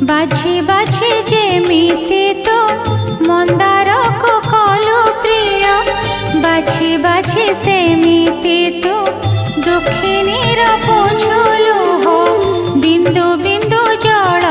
बाछी बाछी जेमिति तो मंदार को कलु प्रिय बाछी बाछी सेमिति तो दुखिनीर पोछुलु हो बिंदु बिंदु जल